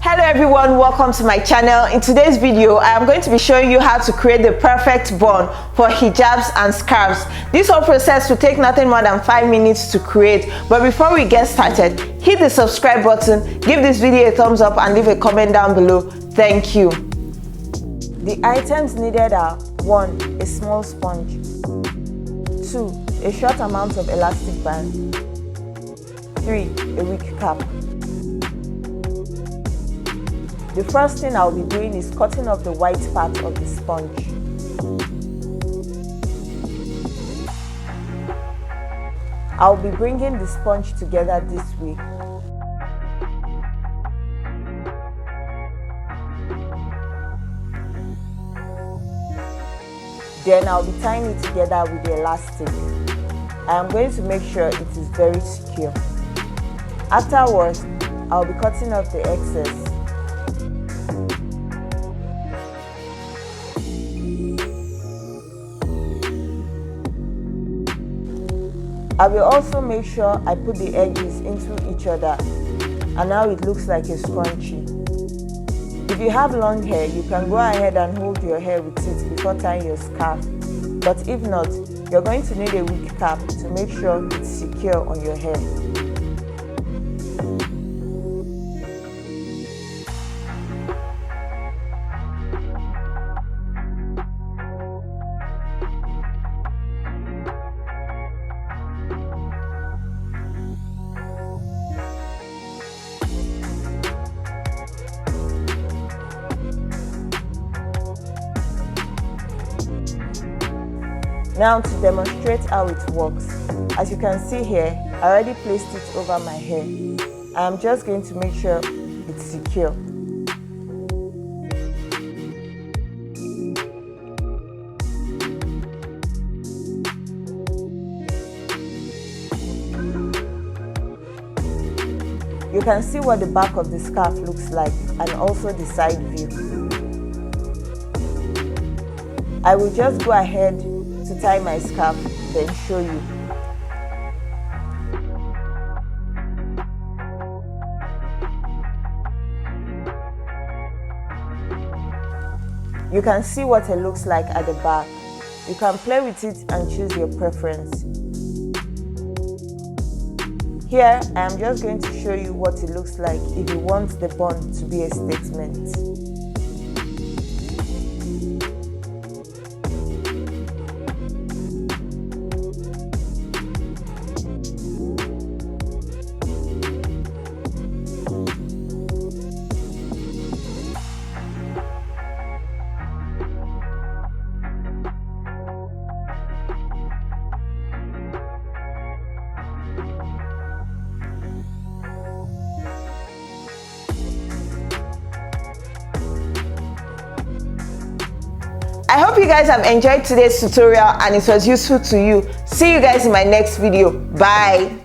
Hello everyone, welcome to my channel. In today's video, I am going to be showing you how to create the perfect bun for hijabs and scarves. This whole process will take nothing more than 5 minutes to create. But before we get started, hit the subscribe button, give this video a thumbs up and leave a comment down below. Thank you. The items needed are 1. A small sponge, 2. A short amount of elastic band, 3. A wig cap. The first thing I'll be doing is cutting off the white part of the sponge. I'll be bringing the sponge together this way. Then I'll be tying it together with the elastic. I am going to make sure it is very secure. Afterwards, I'll be cutting off the excess. I will also make sure I put the edges into each other, and now it looks like a scrunchie. If you have long hair, you can go ahead and hold your hair with it before tying your scarf. But if not, you're going to need a wig cap to make sure it's secure on your hair. Now to demonstrate how it works, as you can see here, I already placed it over my hair. I am just going to make sure it's secure. You can see what the back of the scarf looks like and also the side view. I will just go ahead to tie my scarf, then show you. You can see what it looks like at the back. You can play with it and choose your preference. Here, I am just going to show you what it looks like if you want the bun to be a statement. I hope you guys have enjoyed today's tutorial and it was useful to you. See you guys in my next video. Bye.